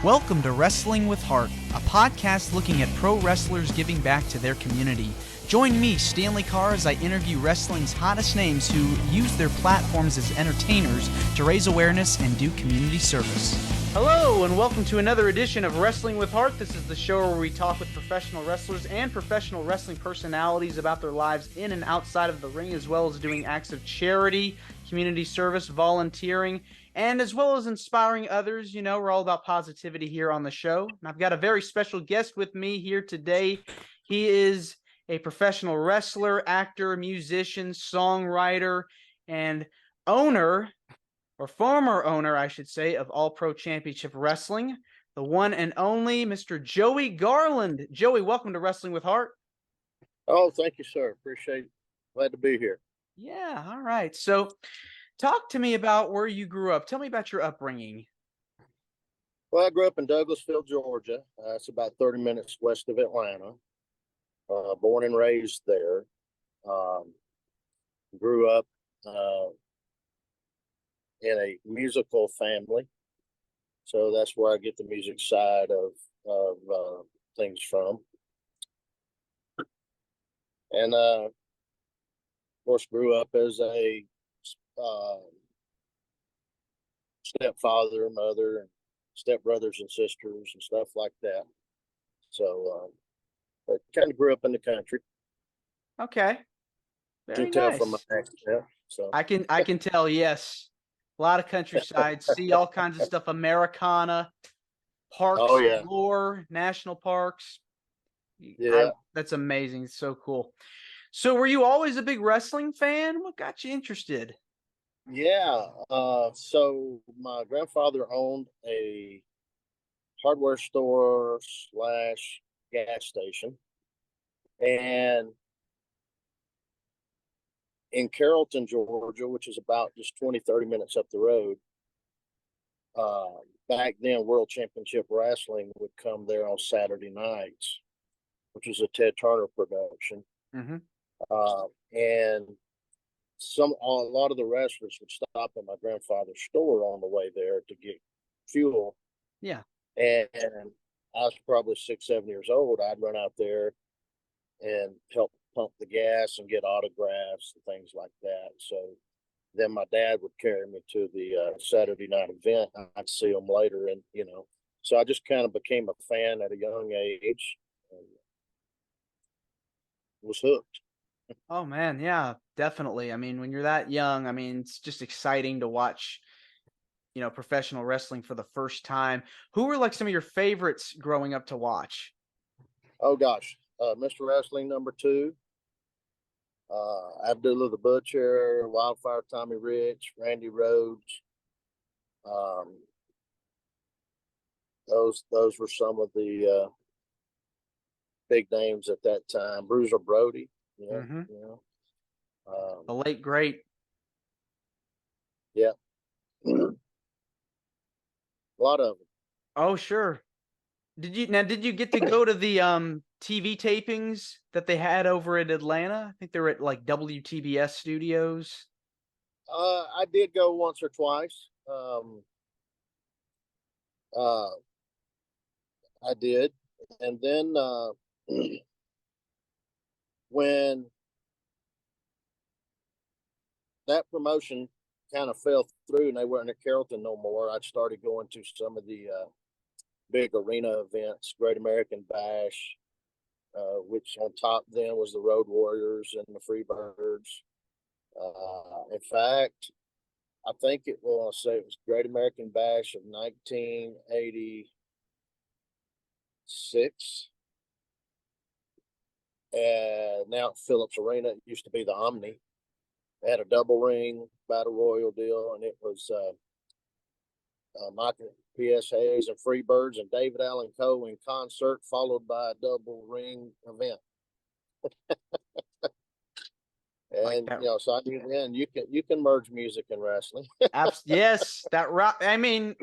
Welcome to Wrestling with Heart, a podcast looking at pro wrestlers giving back to their community. Join me, Stanley Carr, as I interview wrestling's hottest names who use their platforms as entertainers to raise awareness and do community service. Hello, and welcome to another edition of Wrestling with Heart. This is the show where we talk with professional wrestlers and professional wrestling personalities about their lives in and outside of the ring, as well as doing acts of charity, community service, volunteering, and as well as inspiring others. You know, we're all about positivity here on the show. And I've got a very special guest with me here today. He is a professional wrestler, actor, musician, songwriter, and owner, or former owner, I should say, of All Pro Championship Wrestling, the one and only Mr. Joey Garland. Joey, welcome to Wrestling with Heart. Oh, thank you, sir. Appreciate it. Glad to be here. Yeah, all right. So talk to me about where you grew up. Tell me about your upbringing. Well, I grew up in Douglasville, Georgia. It's about 30 minutes west of Atlanta. Born and raised there. Grew up in a musical family. So that's where I get the music side of things from. And, of course, grew up as a stepfather, mother, and stepbrothers and sisters and stuff like that. So I kind of grew up in the country. Okay. Very You can tell nice. from my accent. So I can tell, yes. A lot of countryside, see all kinds of stuff, Americana, parks, Oh, yeah. galore, national parks. Yeah. That's amazing. It's so cool. So were you always a big wrestling fan? What got you interested? Yeah. So my grandfather owned a hardware store / gas station. And in Carrollton, Georgia, which is about just 20-30 minutes up the road, back then World Championship Wrestling would come there on Saturday nights, which was a Ted Turner production. Mm-hmm. And a lot of the wrestlers would stop at my grandfather's store on the way there to get fuel. Yeah. And I was probably 6-7 years old. I'd run out there and help pump the gas and get autographs and things like that. So then my dad would carry me to the Saturday night event. I'd see him later, and so I just kind of became a fan at a young age and was hooked. Oh man, yeah, definitely. I mean, when you're that young, I mean, it's just exciting to watch, professional wrestling for the first time. Who were like some of your favorites growing up to watch? Oh gosh, Mr. Wrestling #2, Abdullah the Butcher, Wildfire Tommy Rich, Randy Rhodes. Those were some of the big names at that time. Bruiser Brody, Mm-hmm. The um, late great. yeah, a lot of them. Oh, sure. Did you get to go to the TV tapings that they had over at Atlanta? I think they were at like WTBS studios. I did go once or twice. I did, and then when that promotion kind of fell through and they weren't at Carrollton no more, I started going to some of the big arena events, Great American Bash, which on top then was the Road Warriors and the Freebirds. In fact, I think it was Great American Bash of 1986. And now at Phillips Arena, it used to be the Omni. They had a double ring battle royal deal, and it was Michael P.S. Hayes and Freebirds and David Allen Coe in concert, followed by a double ring event. And so I knew then you can merge music and wrestling. Yes, that rock. I mean,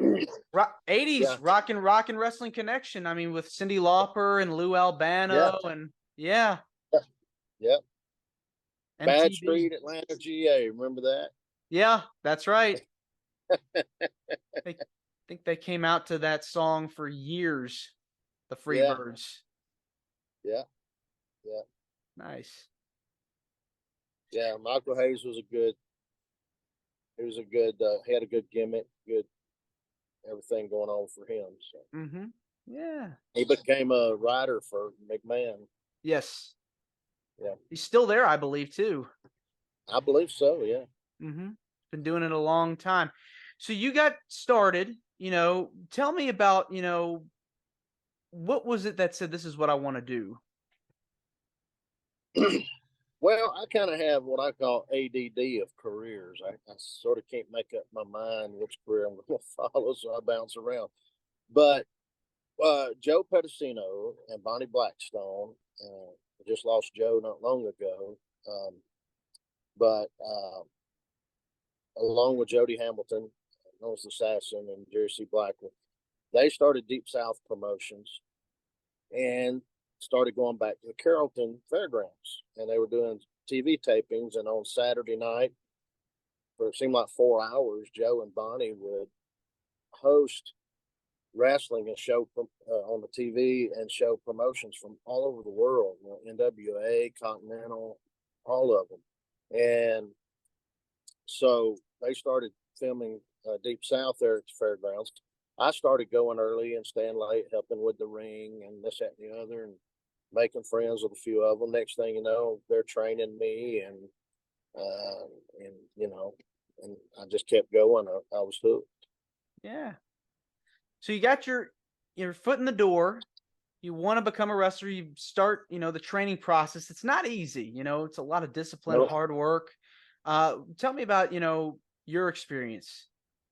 80s Yeah. rock and wrestling connection. I mean, with Cyndi Lauper and Lou Albano, and yeah. Yep. MTV. Bad Street, Atlanta, GA. Remember that? Yeah, that's right. think they came out to that song for years, the Yeah, Freebirds. yeah, yeah, Nice. yeah. Michael Hayes was a good. He was a good. He had a good gimmick. Good everything going on for him. So Mm-hmm. Yeah. he became a writer for McMahon. Yes. Yeah, He's still there, I believe, too. I believe so. Yeah. Mm-hmm. Been doing it a long time. So you got started, tell me about, what was it that said, this is what I want to do? Well, I kind of have what I call ADD of careers. I sort of can't make up my mind which career I'm going to follow, so I bounce around. But Joe Pedicino and Bonnie Blackstone, I just lost Joe not long ago, but along with Jody Hamilton, known as the Assassin, and Jerry C. Blackwood, they started Deep South Promotions and started going back to the Carrollton Fairgrounds. And they were doing TV tapings. And on Saturday night, for it seemed like 4 hours, Joe and Bonnie would host wrestling and show on the TV and show promotions from all over the world, NWA, Continental, all of them. And so they started filming Deep South there at the fairgrounds. I started going early and staying late, helping with the ring and this, that, and the other, and making friends with a few of them. Next thing you know, they're training me, uh, and and I just kept going. I was hooked. Yeah. So you got your foot in the door. You want to become a wrestler. You start, the training process. It's not easy. It's a lot of discipline, Nope. hard work. Tell me about, your experience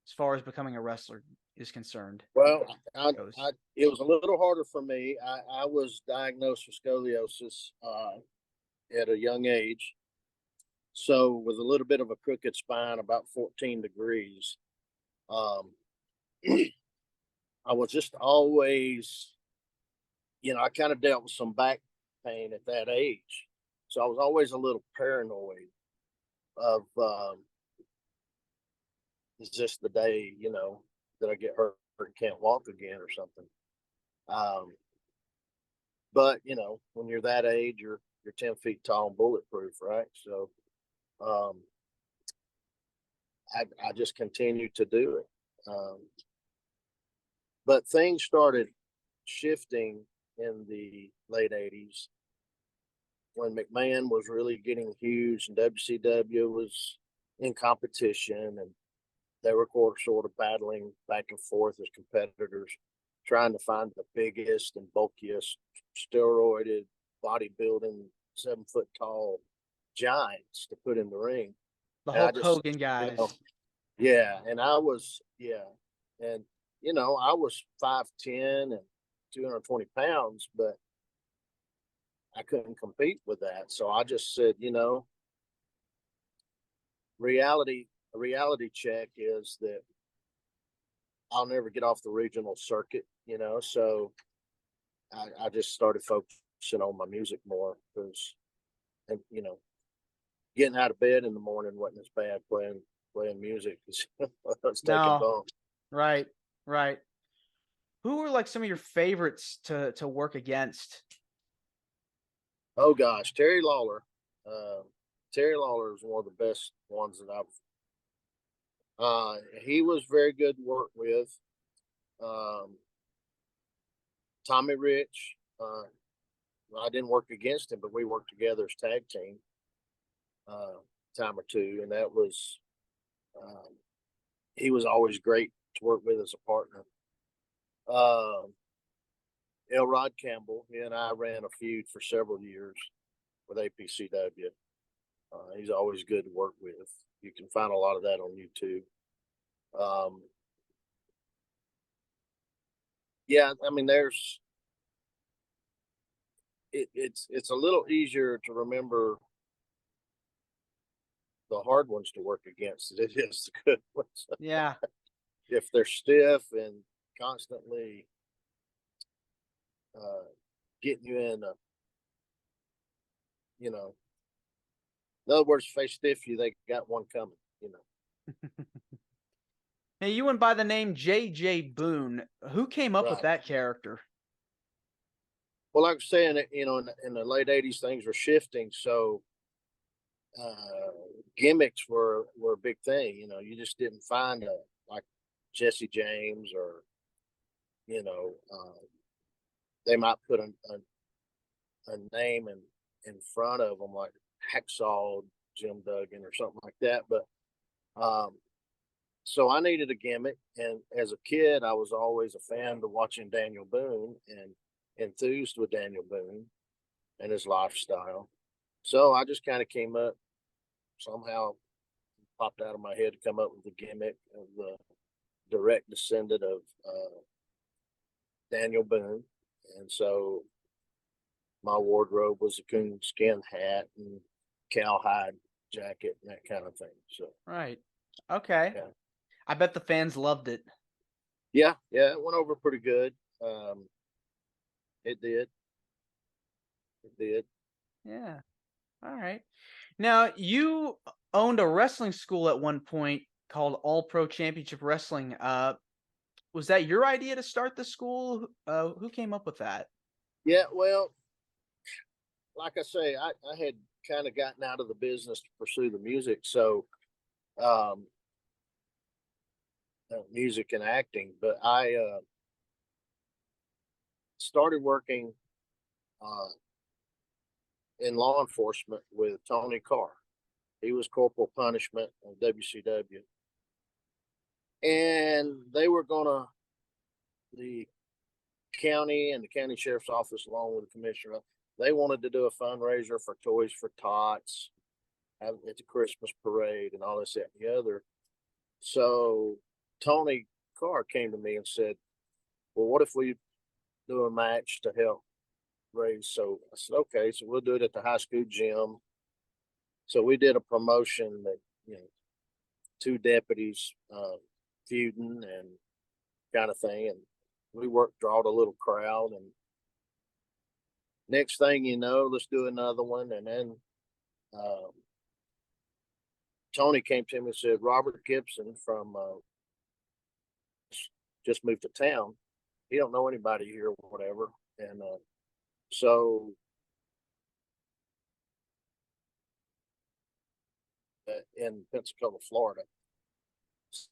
as far as becoming a wrestler is concerned. Well, Goes. it was a little harder for me. I was diagnosed with scoliosis at a young age. So, with a little bit of a crooked spine, about 14 degrees, um, I was just always, I kind of dealt with some back pain at that age. So, I was always a little paranoid of is this the day, that I get hurt and can't walk again or something. Um, but, when you're that age, you're 10 feet tall and bulletproof, right? So, um, I just continued to do it. But things started shifting in the late 80s when McMahon was really getting huge and WCW was in competition, and they were sort of battling back and forth as competitors, trying to find the biggest and bulkiest steroided bodybuilding 7 foot tall giants to put in the ring. The And I Hulk just, Hogan you know, guys. yeah, and I was, yeah, and I was 5'10" and 220 pounds, but I couldn't compete with that. So I just said, reality, a reality check is that I'll never get off the regional circuit, So I just started focusing on my music more because, and getting out of bed in the morning wasn't as bad playing music because I was taking No, bumps. right, right. Who were like some of your favorites to work against? Oh gosh, Terry Lawler. Uh, Terry Lawler is one of the best ones that I've. He was very good to work with. Um, Tommy Rich. I didn't work against him, but we worked together as tag team time or two, and that was um, he was always great to work with as a partner. Um, Elrod Campbell, he and I ran a feud for several years with APCW. He's always good to work with. You can find a lot of that on YouTube. Um, yeah, I mean, it's a little easier to remember the hard ones to work against than it is the good ones. Yeah. If they're stiff and constantly uh, getting you in, in other words, if they stiff you, they got one coming. Hey, you went by the name J.J. Boone. Who came up with Right. that character? Well, like I was saying, in the late '80s, things were shifting, so gimmicks were a big thing. You just didn't find a like Jesse James, or you know, they might put a name in front of them like Hacksaw Jim Duggan or something like that. But um, so I needed a gimmick, and as a kid, I was always a fan of watching Daniel Boone and enthused with Daniel Boone and his lifestyle. So I just kind of came up somehow, popped out of my head to come up with the gimmick of the direct descendant of Daniel Boone. And so my wardrobe was a coonskin hat and cowhide jacket and that kind of thing. So Right. Okay. yeah, I bet the fans loved it. yeah, it went over pretty good. Um, it did, it did. Yeah. All right. Now, you owned a wrestling school at one point called All Pro Championship Wrestling. Was that your idea to start the school? Who came up with that? Yeah, well, like I say, I had kind of gotten out of the business to pursue the music, so um, music and acting. But I started working uh, in law enforcement with Tony Carr. He was Corporal Punishment of WCW, and they were gonna the county and the county sheriff's office, along with the commissioner, they wanted to do a fundraiser for Toys for Tots at the Christmas parade and all this, that, and the other. So Tony Carr came to me and said, "Well, what if we do a match to help raise?" So I said, "Okay, so we'll do it at the high school gym." So we did a promotion that, two deputies feuding and kind of thing, and we worked, drawed a little crowd, and next thing you know, let's do another one. And then um, Tony came to me and said, "Robert Gibson from just moved to town. He don't know anybody here or whatever." And so in Pensacola, Florida.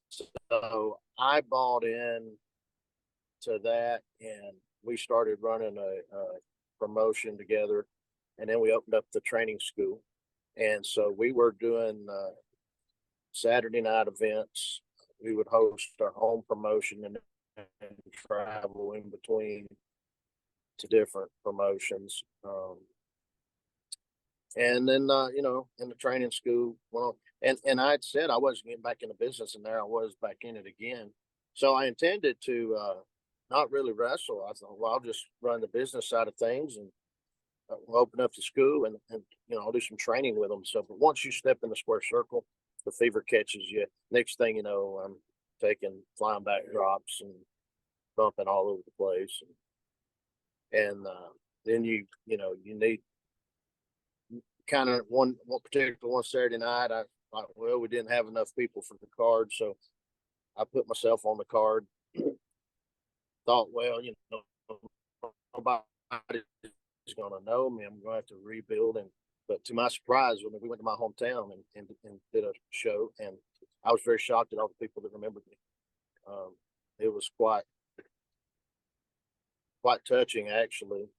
So I bought in to that, and we started running a promotion together, and then we opened up the training school. And so we were doing Saturday night events. We would host our home promotion and travel in between to different promotions. And then, in the training school, well, and I'd said I wasn't getting back in the business, and there I was back in it again. So I intended to not really wrestle. I thought, well, I'll just run the business side of things, and we'll open up the school, and I'll do some training with them. So, but once you step in the square circle, the fever catches you. Next thing you know, I'm taking flying back drops and bumping all over the place, and then you need kind of one particular one Saturday night. I thought, well, we didn't have enough people for the card, so I put myself on the card. Thought, well, nobody is going to know me. I'm going to have to rebuild. And but to my surprise, when we went to my hometown and did a show, and I was very shocked at all the people that remembered me. It was quite touching, actually,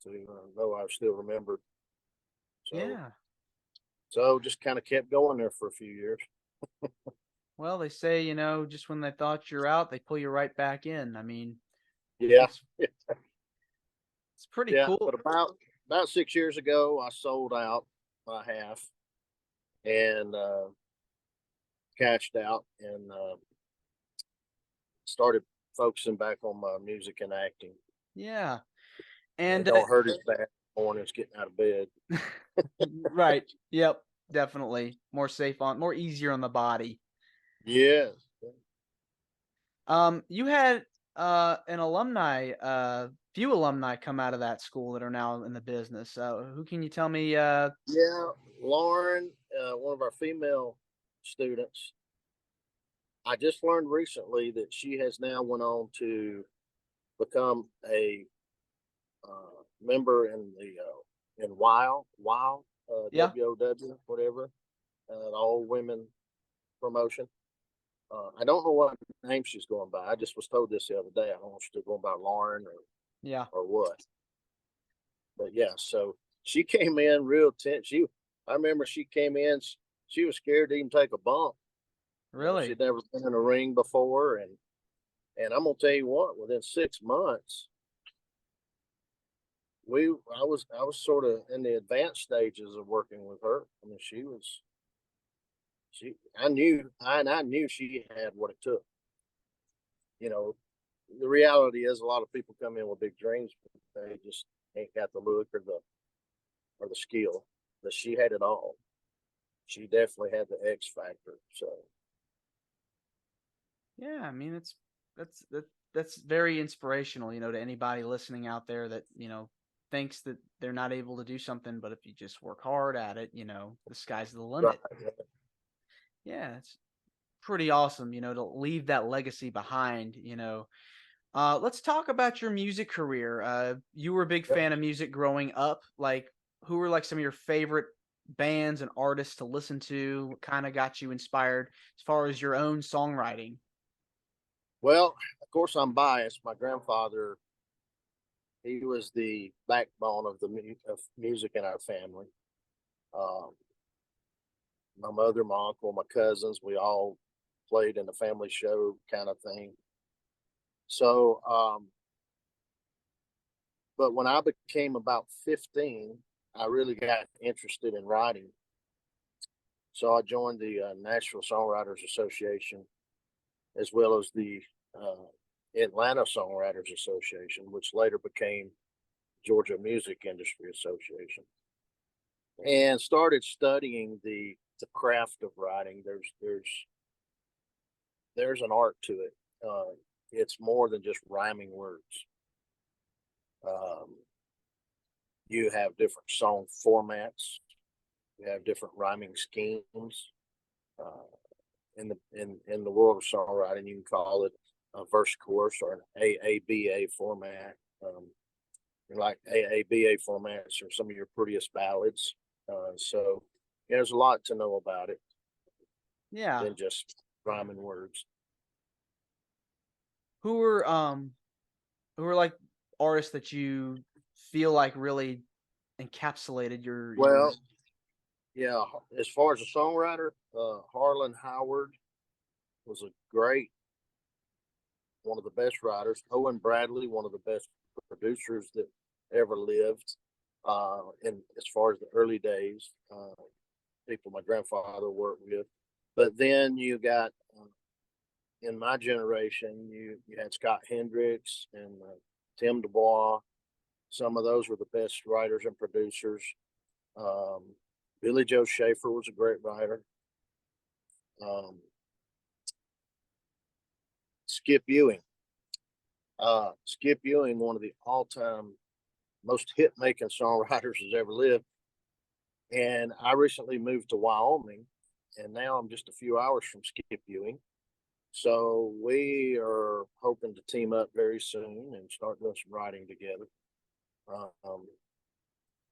to know I was still remembered. So Yeah. so just kind of kept going there for a few years. Well, they say, just when they thought you're out, they pull you right back in. I mean, Yeah, it's it's pretty yeah. cool. But about 6 years ago, I sold out my half and cashed out, and started focusing back on my music and acting. Yeah. It And don't hurt as bad mornings getting out of bed. right. Yep. Definitely more easier on the body. Yes. You had an alumni, few alumni come out of that school that are now in the business. Who can you tell me? Yeah. Lauren, one of our female students, I just learned recently that she has now went on to become a member in the in WOW, Yeah. WOW, whatever, an all women promotion. I don't know what name she's going by. I just was told this the other day. I don't know if she's going by Lauren Yeah. or what. But yeah, so she came in real tense. I remember she came in. She was scared to even take a bump. Really? She'd never been in a ring before, and I'm gonna tell you what. Within 6 months, I was sort of in the advanced stages of working with her. I mean, she I knew she had what it took. You know, the reality is a lot of people come in with big dreams, but they just ain't got the look or the skill. But she had it all. She definitely had the X factor. So Yeah, I mean that's very inspirational, to anybody listening out there that, thinks that they're not able to do something, but if you just work hard at it, the sky's the right, limit. Yeah, it's pretty awesome, to leave that legacy behind. Let's talk about your music career. You were a big yeah. fan of music growing up. Like, who were like some of your favorite bands and artists to listen to? What kind of got you inspired as far as your own songwriting? Well, of course, I'm biased. My grandfather, he was the backbone of of music in our family. Um, my mother, my uncle, my cousins, we all played in the family show kind of thing. So, but when I became about 15, I really got interested in writing. So I joined the National Songwriters Association as well as the uh, Atlanta Songwriters Association, which later became Georgia Music Industry Association, and started studying the craft of writing. There's an art to it. It's more than just rhyming words. Um, you have different song formats. You have different rhyming schemes. Uh, in the world of songwriting, you can call it a verse chorus or an AABA format. Like AABA formats are some of your prettiest ballads. So there's a lot to know about it Yeah. than just rhyming words. Who were like artists that you feel like really encapsulated your Well, yeah, as far as a songwriter, Harlan Howard was a great, one of the best writers. Owen Bradley, one of the best producers that ever lived. In as far as the early days, people my grandfather worked with. But then you got in my generation, you had Scott Hendricks and Tim Dubois. Some of those were the best writers and producers. Um, Billy Joe Schaefer was a great writer. Um, Skip Ewing. Skip Ewing, one of the all-time most hit-making songwriters has ever lived. And I recently moved to Wyoming, and now I'm just a few hours from Skip Ewing. So we are hoping to team up very soon and start doing some writing together. Um,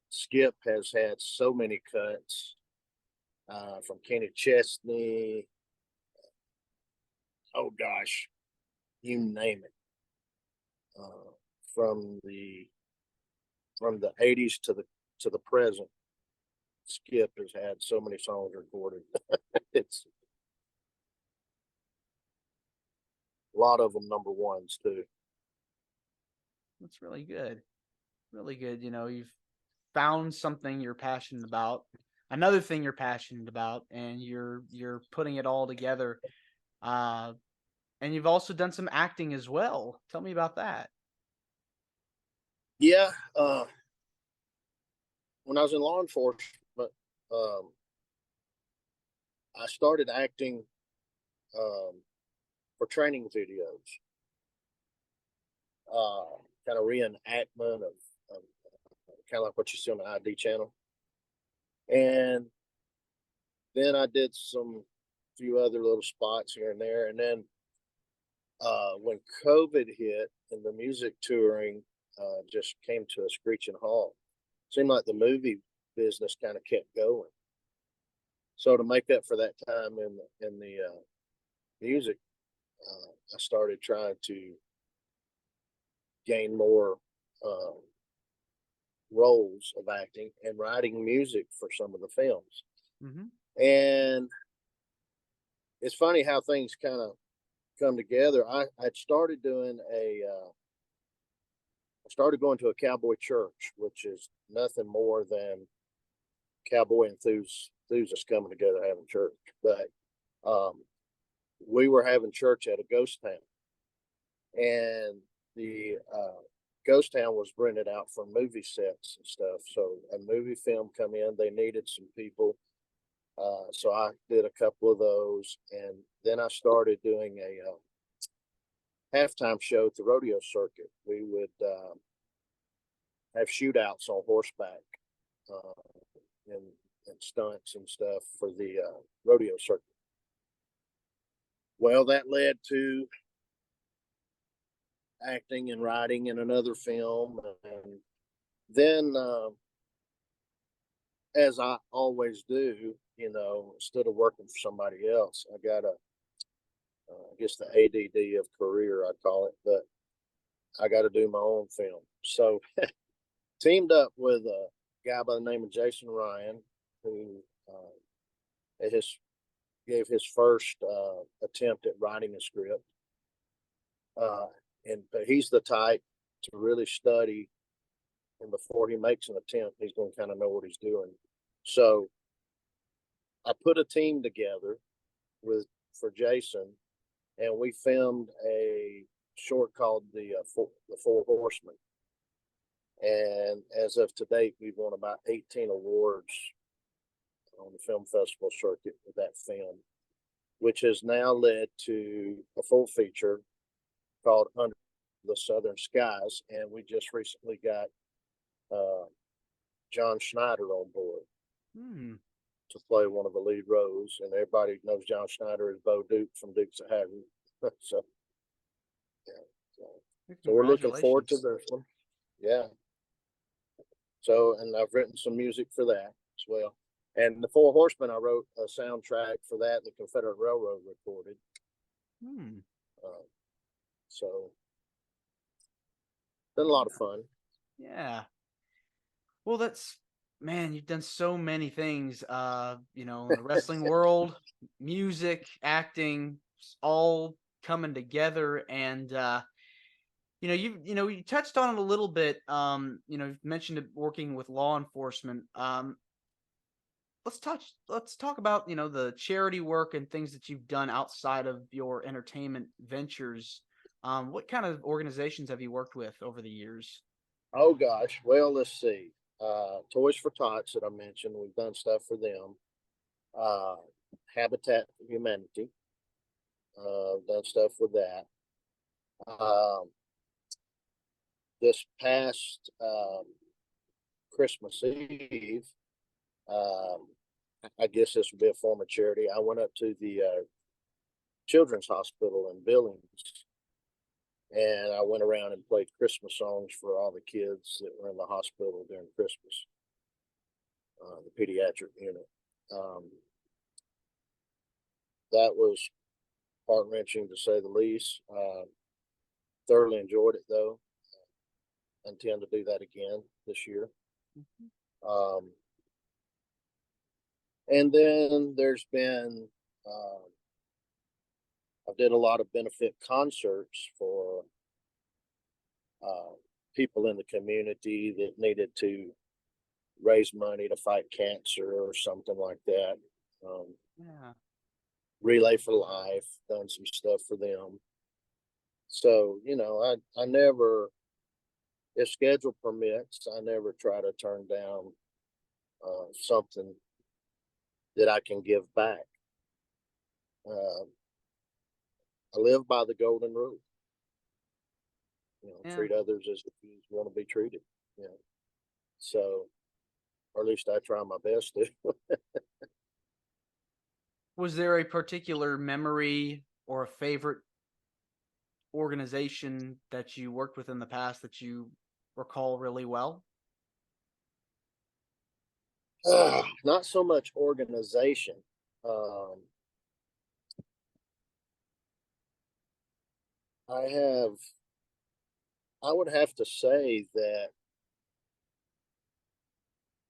Skip has had so many cuts from Kenny Chesney. Oh gosh, you name it. Uh, from the 80s to the present, Skip has had so many songs recorded. It's a lot of them number ones too. That's really good. Really good. You've found something you're passionate about, another thing you're passionate about, and you're putting it all together. Uh, and you've also done some acting as well. Tell me about that. Yeah, when I was in law enforcement, um, I started acting um, for training videos, uh, kind of reenactment of kind of like what you see on the ID channel. And then I did some few other little spots here and there. And then when COVID hit and the music touring just came to a screeching halt, seemed like the movie business kind of kept going. So to make up for that time in the music, I started trying to gain more uh, roles of acting and writing music for some of the films. Mm-hmm. And it's funny how things kind of come together. I'd started doing I started going to a cowboy church, which is nothing more than cowboy enthusiasts coming together having church. But we were having church at a ghost town, and the ghost town was rented out for movie sets and stuff. So a movie film come in, they needed some people. So I did a couple of those, and then I started doing a halftime show at the rodeo circuit. We would have shootouts on horseback and, and stunts and stuff for the rodeo circuit. Well, that led to acting and writing in another film, and then as I always do, instead of working for somebody else, I got I guess the ADD of career, I call it, but I got to do my own film. So teamed up with a guy by the name of Jason Ryan, who his gave his first attempt at writing a script. But he's the type to really study, and before he makes an attempt, he's going to kind of know what he's doing. So I put a team together for Jason, and we filmed a short called the Four Horsemen. And as of to date, we've won about 18 awards on the film festival circuit with that film, which has now led to a full feature called Under the Southern Skies. And we just recently got John Schneider on board to play one of the lead roles. And everybody knows John Schneider as Bo Duke from Dukes of Hazzard. So, yeah. So we're looking forward to this one. Yeah. So, and I've written some music for that as well. And the Four Horsemen, I wrote a soundtrack for that. The Confederate Railroad recorded. So, been a lot of fun. Yeah. Well, man, you've done so many things, in the wrestling world, music, acting, all coming together. And, you touched on it a little bit. You've mentioned it working with law enforcement. Let's talk about, the charity work and things that you've done outside of your entertainment ventures. What kind of organizations have you worked with over the years? Oh gosh. Well, let's see. Toys for Tots that I mentioned, we've done stuff for them. Habitat for Humanity, done stuff with that. This past Christmas Eve, I guess this would be a form of charity. I went up to the Children's Hospital in Billings, and I went around and played Christmas songs for all the kids that were in the hospital during Christmas, the pediatric unit. That was heart-wrenching to say the least. Thoroughly enjoyed it, though. Intend to do that again this year. And then there's been, I did a lot of benefit concerts for people in the community that needed to raise money to fight cancer or something like that. Relay for Life, done some stuff for them. So, I never, if schedule permits, I never try to turn down something that I can give back. I live by the golden rule. Treat others as you want to be treated. So, or at least I try my best to. Was there a particular memory or a favorite organization that you worked with in the past that you recall really well? Not so much organization. Um, I have, I would have to say that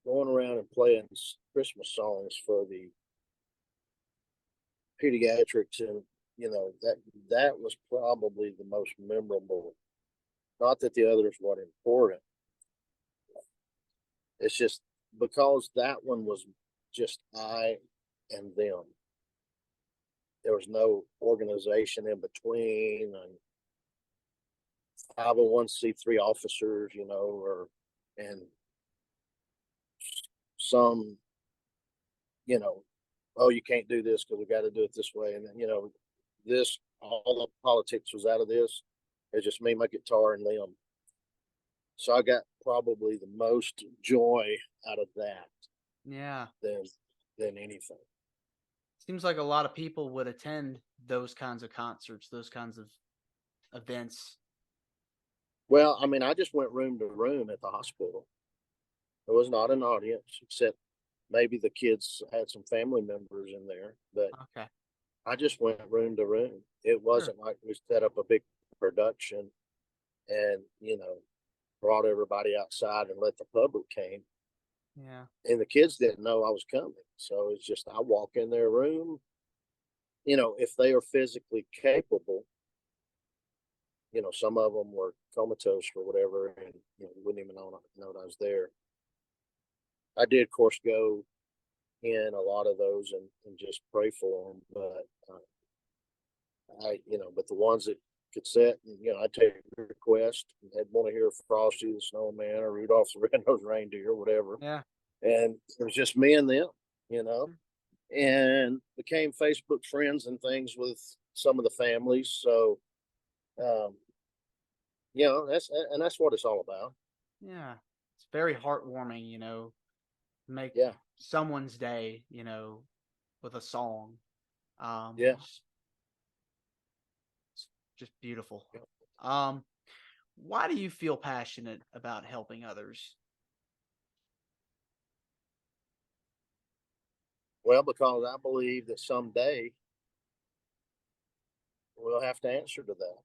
going around and playing Christmas songs for the pediatrics, and that was probably the most memorable. Not that the others weren't important. It's just because that one was just I and them. There was no organization in between, and 501c3 officers, or and some, you know, oh, you can't do this because we got to do it this way, and then this all the politics was out of this. It's just me, my guitar, and them. So I got probably the most joy out of that Yeah. than anything. Seems like a lot of people would attend those kinds of concerts, those kinds of events. Well, I mean, I just went room to room at the hospital. There was not an audience, except maybe the kids had some family members in there, but Okay. I just went room to room. It Sure. wasn't like we set up a big production and, brought everybody outside and let the public came. Yeah. And the kids didn't know I was coming. So it's just I walk in their room, if they are physically capable. Some of them were comatose or whatever, and wouldn't even know I was there. I did, of course, go in a lot of those and just pray for them, but but the ones that could sit, and I take a request, and they'd want to hear Frosty the Snowman or Rudolph the Red-Nosed Reindeer or whatever, Yeah. and it was just me and them, you know, and became Facebook friends and things with some of the families. So, um, that's what it's all about. Yeah. It's very heartwarming, make Yeah, someone's day, with a song. Um, yeah. it's, it's just beautiful. Um, why do you feel passionate about helping others? Well, because I believe that someday we'll have to answer to that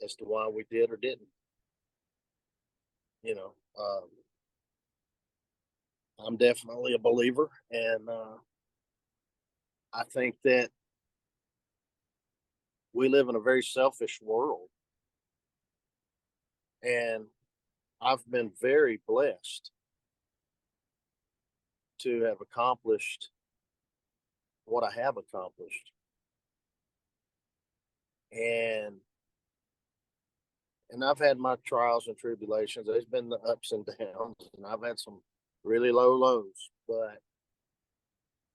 as to why we did or didn't. You know, I'm definitely a believer, and I think that we live in a very selfish world, and I've been very blessed to have accomplished what I have accomplished, and I've had my trials and tribulations. There's been the ups and downs, and I've had some really low lows. But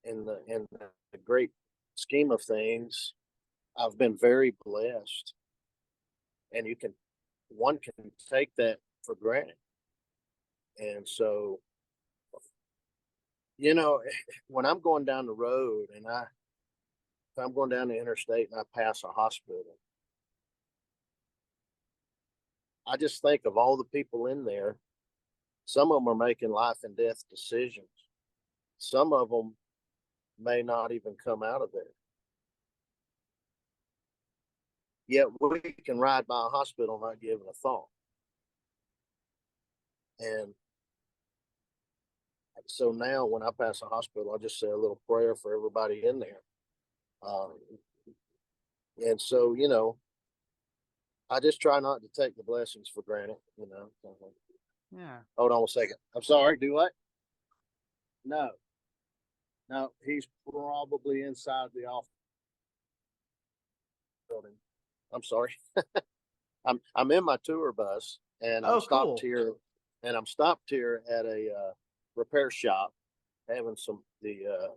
in the great scheme of things, I've been very blessed, and one can take that for granted. And so, when I'm going down the road and if I'm going down the interstate and I pass a hospital, I just think of all the people in there. Some of them are making life and death decisions. Some of them may not even come out of there. Yet we can ride by a hospital not giving a thought. And so now when I pass a hospital, I just say a little prayer for everybody in there. Um, and so, I just try not to take the blessings for granted. Yeah. Hold on a second. I'm sorry. Do what? No, no. He's probably inside the office building. I'm sorry. I'm in my tour bus, and Oh, cool. I'm stopped here at a repair shop having the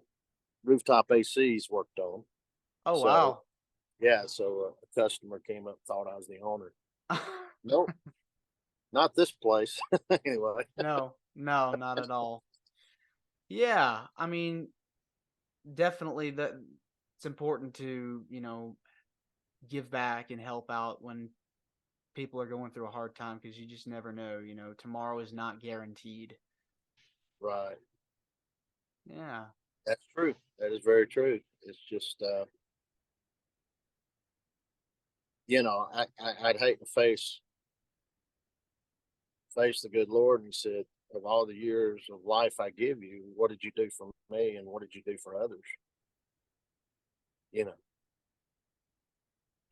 rooftop ACs worked on. Oh, So wow. yeah, so a customer came up, thought I was the owner. Nope, not this place. Anyway. No, no, not at all. Yeah, I mean, definitely that it's important to, give back and help out when people are going through a hard time, because you just never know, tomorrow is not guaranteed. Right. Yeah. That's true. That is very true. It's just, I'd hate to face the good Lord and said, of all the years of life I give you, what did you do for me and what did you do for others?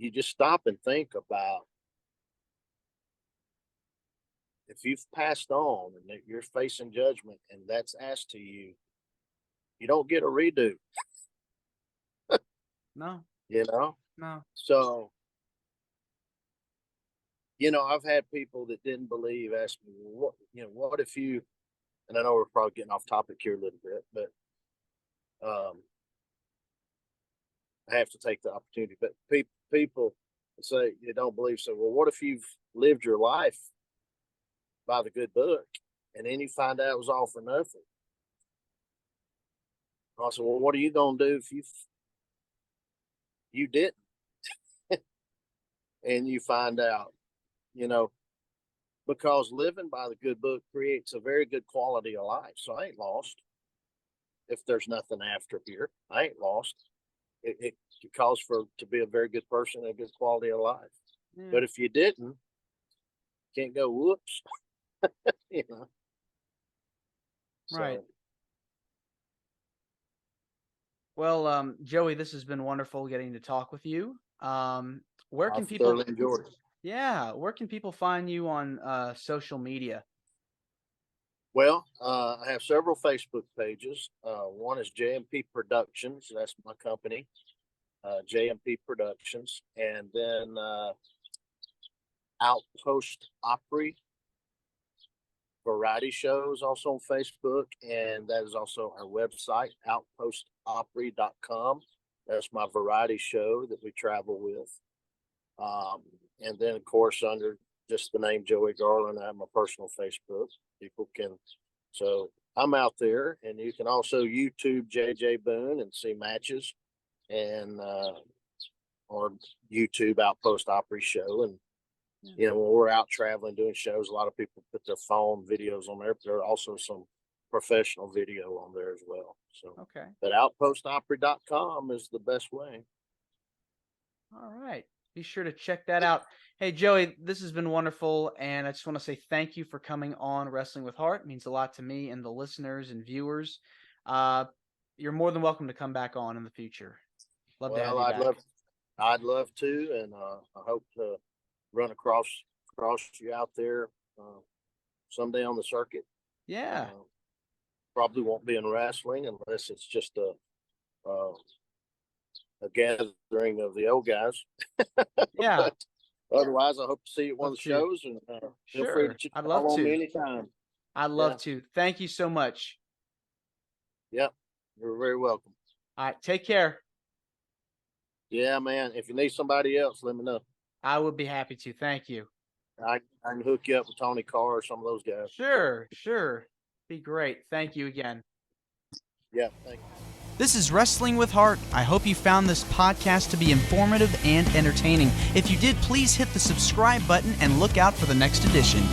You just stop and think about, if you've passed on and that you're facing judgment and that's asked to you, you don't get a redo. No. No. So, I've had people that didn't believe ask me, what if you, and I know we're probably getting off topic here a little bit, but I have to take the opportunity. But people say they don't believe. So, well, what if you've lived your life by the good book and then you find out it was all for nothing? I said, well, what are you going to do if you didn't? And you find out, because living by the good book creates a very good quality of life. So I ain't lost. If there's nothing after here, I ain't lost. It calls for to be a very good person and a good quality of life. Yeah. But if you didn't, can't go whoops. Right. Well, Joey, this has been wonderful getting to talk with you. Where can people thoroughly enjoyed it. Yeah, where can people find you on social media? Well, I have several Facebook pages. One is JMP Productions. That's my company, JMP Productions. And then Outpost Opry variety shows also on Facebook. And that is also our website, outpostopry.com. That's my variety show that we travel with. And then, of course, under just the name Joey Garland, I have my personal Facebook. People can, so I'm out there, and you can also YouTube JJ Boone and see matches, and or YouTube Outpost Opry Show. And when we're out traveling doing shows, a lot of people put their phone videos on there, but there are also some professional video on there as well. So, okay, but outpostopry.com is the best way. All right. Be sure to check that out. Hey, Joey, this has been wonderful, and I just want to say thank you for coming on Wrestling with Heart. It means a lot to me and the listeners and viewers. You're more than welcome to come back on in the future. Love to have you back. I'd love to, and I hope to run across you out there someday on the circuit. Yeah. Probably won't be in wrestling unless it's just a gathering of the old guys. Yeah. Otherwise, I hope to see you at one of the shows, and feel free to I'd love call to. me anytime. I'd love to. Thank you so much. Yep. You're very welcome. All right. Take care. Yeah, man. If you need somebody else, let me know. I would be happy to. Thank you. I can hook you up with Tony Carr or some of those guys. Sure. Be great. Thank you again. Yeah, thank you. This is Wrestling with Heart. I hope you found this podcast to be informative and entertaining. If you did, please hit the subscribe button and look out for the next edition.